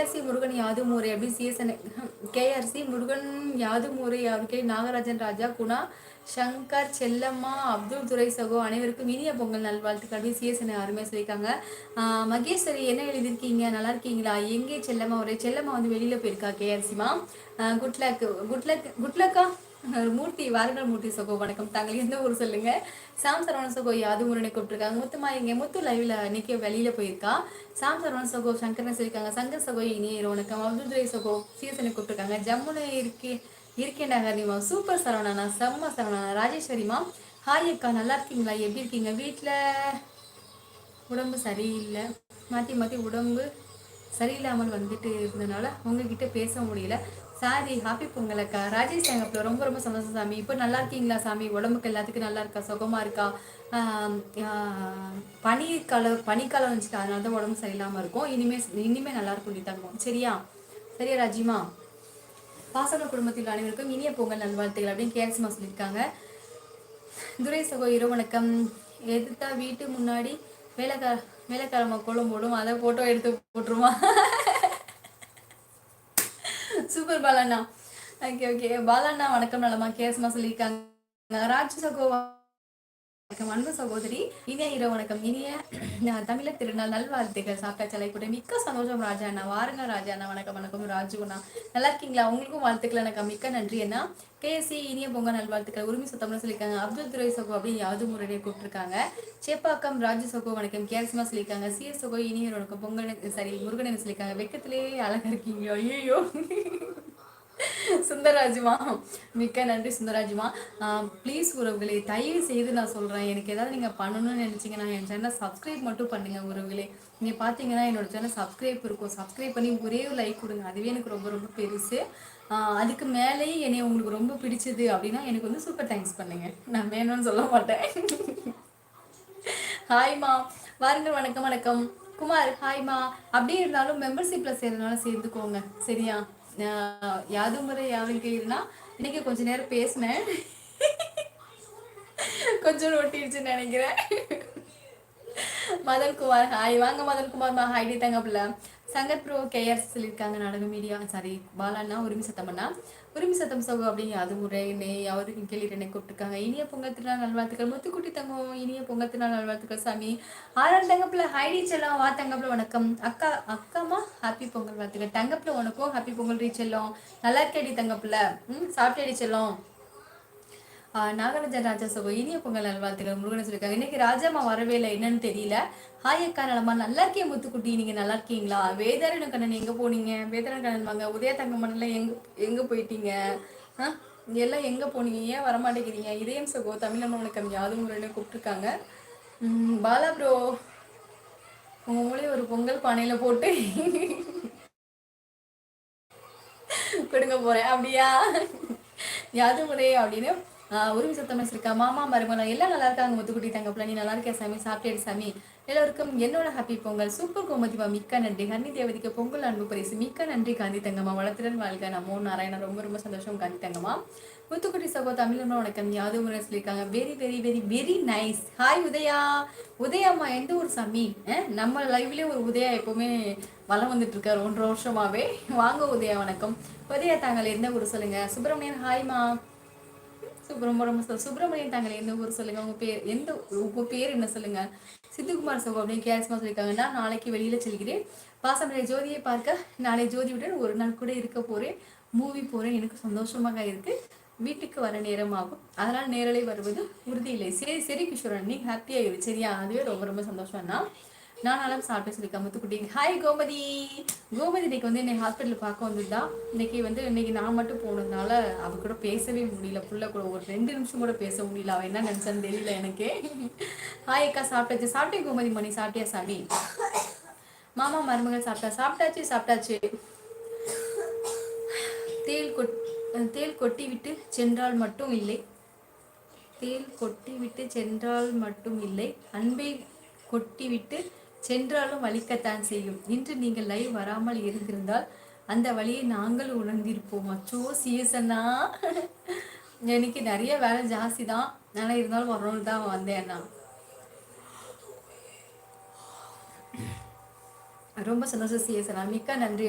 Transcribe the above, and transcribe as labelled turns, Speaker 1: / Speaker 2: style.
Speaker 1: KRC Murugan யாதும் ஊரே அப்படி சிஎஸ்என் கேஆர்சி முருகன் யாதும் ஊரே யாருக்கே நாகராஜன் ராஜா குணா சங்கர் செல்லம்மா அப்துல் துரை சகோ அனைவருக்கும் இனிய பொங்கல் நல்வாழ்த்துக்கள் அப்படின்னு சிஎஸ்என் அருமையாக சொல்லியிருக்காங்க. மகேஸ்வரி என்ன எழுதியிருக்கீங்க, நல்லா இருக்கீங்களா? எங்கே செல்லம்மா ஒரே செல்லம்மா வந்து வெளியில போயிருக்கா கேஆர்சிமா. குட்லக் குட்லக் குட்லக்கா மூர்த்தி வாருங்கள் மூர்த்தி சகோ வணக்கம். தாங்கள் எந்த ஊர் சொல்லுங்க. சாம் சரவண சகோ யாதும் ஊரனை கூப்பிட்டுருக்காங்க. முத்துமா இங்கே முத்து லைவ்ல இன்னைக்கு வெளியில போயிருக்கா. சாம் சரவண சகோ சங்கர்னு சொல்லியிருக்காங்க. சங்கர் சகோ இனிய வணக்கம். அப்துல் துரை சகோ சிஎஸ்என் கூப்பிட்டுருக்காங்க. ஜம்முன்னு இருக்கேன் நகர்னிமா சூப்பர் சரவணா செம்ம சரவணா. ராஜேஸ்வரிமா ஹாய் அக்கா நல்லா இருக்கீங்களா, எப்படி இருக்கீங்க? வீட்டில் உடம்பு சரியில்லை, மாற்றி மாற்றி உடம்பு சரியில்லாமல் வந்துட்டு இருந்தனால உங்ககிட்ட பேச முடியல. சாரி, ஹாப்பி பொங்கல் அக்கா. ராஜேஷ் தங்கப்பில் ரொம்ப ரொம்ப சந்தோஷம் சாமி. இப்போ நல்லா இருக்கீங்களா சாமி? உடம்புக்கு எல்லாத்துக்கும் நல்லா இருக்கா, சுகமா இருக்கா? பனிக்காலம் வந்துச்சு, அதனால தான் உடம்பு சரியில்லாமல் இருக்கும். இனிமே நல்லா இருக்கும் தங்கம். சரியா சரியா ராஜிமா. பாசன குடும்பத்தில் அனைவருக்கும் இனிய பொங்கல் நல்வாழ்த்துகள் அப்படின்னு கேரசிமா சொல்லியிருக்காங்க. துரை சகோ இரவு வணக்கம். எதிர்த்தா வீட்டு முன்னாடி வேலைக்காரமா கோலம் போடும், அதை போட்டோ எடுத்து போட்டுருமா? சூப்பர் பாலண்ணா. ஓகே ஓகே பாலண்ணா வணக்கம் நலமா கேஸ்மா சொல்லியிருக்காங்க. ராஜ் சகோ அன்பு சகோதரி இனிய இரவு வணக்கம். இனிய தமிழர் திருநாள் நல்வாழ்த்துக்கள். சாப்பிட்டாச்சலை கூட மிக்க சந்தோஷம் ராஜா அண்ணா. வாருங்க ராஜா அண்ணா. வணக்கம் வணக்கம் ராஜுண்ணா. நல்லா இருக்கீங்களா? உங்களுக்கும் வாழ்த்துக்கள் எனக்கு மிக்க நன்றி அண்ணா. கேசி இனிய பொங்கல் நல்வாழ்த்துக்கள். உரிமை சுத்தம்னு சொல்லியிருக்காங்க. அப்துல் துரை சகோ அப்படின்னு யாவது முறையை கூப்பிட்டுருக்காங்க. சேப்பாக்கம் ராஜு சகோ வணக்கம். கேரசிமா சொல்லியிருக்காங்க. சிஎஸ் சகோ இனிய வணக்கம். பொங்கல் சரி முருகன் சொல்லியிருக்காங்க. வெக்கத்திலே அழகா இருக்கீங்க. ஐயோ சுந்தராஜுமா மிக்க நன்றி சுந்தராஜுமா. ப்ளீஸ் உறவுகளே தயவு செய்து நான் சொல்கிறேன், எனக்கு ஏதாவது நீங்கள் பண்ணணும்னு நினச்சிங்கன்னா என் சேனலை சப்ஸ்கிரைப் மட்டும் பண்ணுங்கள் உறவுகளே. நீங்கள் பார்த்தீங்கன்னா என்னோட சேனல் சப்ஸ்கிரைப் இருக்கும், சப்ஸ்கிரைப் பண்ணி ஒரே ஒரு லைக் கொடுங்க, அதுவே எனக்கு ரொம்ப ரொம்ப பெருசு. அதுக்கு மேலேயே என்னை உங்களுக்கு ரொம்ப பிடிச்சது அப்படின்னா எனக்கு வந்து சூப்பர் தேங்க்ஸ் பண்ணுங்க, நான் வேணும்னு சொல்ல மாட்டேன். ஹாய்மா வாருங்கள். வணக்கம் வணக்கம் குமார். ஹாய்மா. அப்படியே இருந்தாலும் மெம்பர்ஷிப்பில் சேர்றதுனால சேர்ந்துக்கோங்க சரியா. யாதும் முறை யாரும் கேளுனா இன்னைக்கு கொஞ்ச நேரம் பேசினேன், கொஞ்சம் ஒட்டிடுச்சுன்னு நினைக்கிறேன். மதன்குமார் ஹாய். வாங்க மதன்குமார் ஹாய்டி தங்கப்பில்ல. சங்கர் ப்ரோ கேஆர் சொல்லியிருக்காங்க. நாடக மீடியா சாரி பாலாண்ணா உரிமை சத்தம் பண்ணா உரிமை சத்தம் சகோ அப்படின்னு அது முறை அவருக்கு கேள்வி என்னை கூப்பிட்டுருக்காங்க. இனிய பொங்கல் திருநாள் நல்வாழ்த்துக்கள். முத்துக்குட்டி தங்கம் இனிய பொங்கல் திருநாள் நல்வாழ்த்துக்கள் சாமி. ஆறாம் தங்கப்பில் ஹைடி செல்லம் வா தங்கப்பில் வணக்கம். அக்காமா ஹாப்பி பொங்கல் வாழ்த்துக்கள். தங்கப்பில் உனக்கும் ஹாப்பி பொங்கல் ரீச் செல்லம். நல்லா இருக்கேடி தங்கப்பில். சாப்பிட்டேடி செல்லம். நாகராஜன் ராஜா சகோ இனிய பொங்கல் நல்வாழ்த்துக்கள். முருகன் சொல்லியிருக்காங்க. இன்னைக்கு ராஜாமா வரவே இல்லை, என்னன்னு தெரியல. ஹாய் அக்கா நலமா? நல்லா இருக்கேன் முத்துக்குட்டி, நீங்க நல்லா இருக்கீங்களா? வேதாரண கண்ணன் எங்க போனீங்க? வேதாரண கண்ணன் வாங்க. உதய தங்கமன்ல எங்க போயிட்டீங்க? எல்லாம் எங்க போனீங்க? ஏன் வரமாட்டேங்கிறீங்க? இதயம் சகோ தமிழ் வணக்கம் யாதும் முறைன்னு கூப்பிட்டுருக்காங்க. பாலா ப்ரோ உங்க மூலையும் ஒரு பொங்கல் பானையில போட்டு கொடுங்க போறேன் அப்படியா? யாது முறை அப்படின்னு உரிமை சத்தமாக இருக்கா. மாமா மருமலை எல்லாம் நல்லா இருக்காங்க. முத்துக்குட்டி தங்கப்பில் நீ நல்லா இருக்கேன் சாமி. சாப்பிட்டேடு சாமி. எல்லோருக்கும் என்னோட ஹாப்பி பொங்கல். சூப்பர் கோமதிமா மிக்க நன்றி. ஹர்னி தேவதிக்கு பொங்கல் அன்பு பரிசு மிக்க நன்றி. காந்தி தங்கம்மா வளத்துடன் வாழ்க. நமோ நாராயணா. ரொம்ப ரொம்ப சந்தோஷம் காந்தி தங்கம்மா. முத்துக்குட்டி சகோ தமிழ் வணக்கம் யாது முறை சொல்லியிருக்காங்க. Very very very very nice. Hi Udaya. உதயாம்மா எந்த ஊர் சாமி? நம்ம லைவ்லேயே ஒரு உதயா எப்பவுமே வளம் வந்துட்டு இருக்காரு 1.5 வருஷமாவே. வாங்க உதயா வணக்கம். உதயா தாங்கள் எந்த ஊர் சொல்லுங்க. சுப்பிரமணியன் ஹாய்மா. சுப்பிரமணியன் தாங்கள் எந்த ஊர் சொல்லுங்க. உங்க பேர் என்ன சொல்லுங்க. சித்துக்குமார் சகோ அப்படின்னு கேரஸ்மா சொல்லியிருக்காங்க. நான் நாளைக்கு வெளியில செல்கிறேன். பாசமலை ஜோதியை பார்க்க நாளை ஜோதியுடன் ஒரு நாள் கூட இருக்க போறேன். மூவி போறேன். எனக்கு சந்தோஷமாக இருக்கு. வீட்டுக்கு வர நேரம் ஆகும், அதனால் நேரலை வருவது உறுதி இல்லை. சரி சரி கிஷோரன், நீ ஹாப்பியா இரு சரியா. அதுவே ரொம்ப ரொம்ப சந்தோஷம் தான். நானும் சாப்பிட்டு சொல்லியிருக்கேன் முத்துக்குட்டி. ஹாய் கோமதி. கோமதி இன்னைக்கு வந்து என்னை ஹாஸ்பிட்டலில் பார்க்க வந்ததுதா. இன்னைக்கு நான் மட்டும் போனதுனால அவ கூட பேசவே முடியல. புள்ள கூட ஒரு 2 நிமிஷம் கூட பேச முடியல. அவன் என்ன நினச்சான்னு தெரியல எனக்கு. ஹாய் அக்கா சாப்பிட்டாச்சு. சாப்பிட்டேன் கோமதி மணி. சாப்பிட்டியா சாமி? மாமா மருமகள் சாப்பிட்டாச்சு. தேல் கொட்டி விட்டு சென்றால் மட்டும் இல்லை. அன்பை கொட்டிவிட்டு சென்றாலும் வலிக்கத்தான் செய்யும். இன்று நீங்கள் லைவ் வராமல் இருந்திருந்தால் அந்த வழியை நாங்கள் உணர்ந்திருப்போம். அச்சோ சீசனா எனக்கு நிறைய வேலை ஜாஸ்தி தான், ஆனால் இருந்தாலும் வரணும்னு தான் வந்தேன். ரொம்ப சந்தோஷம் சீசனா, மிக்க நன்றி.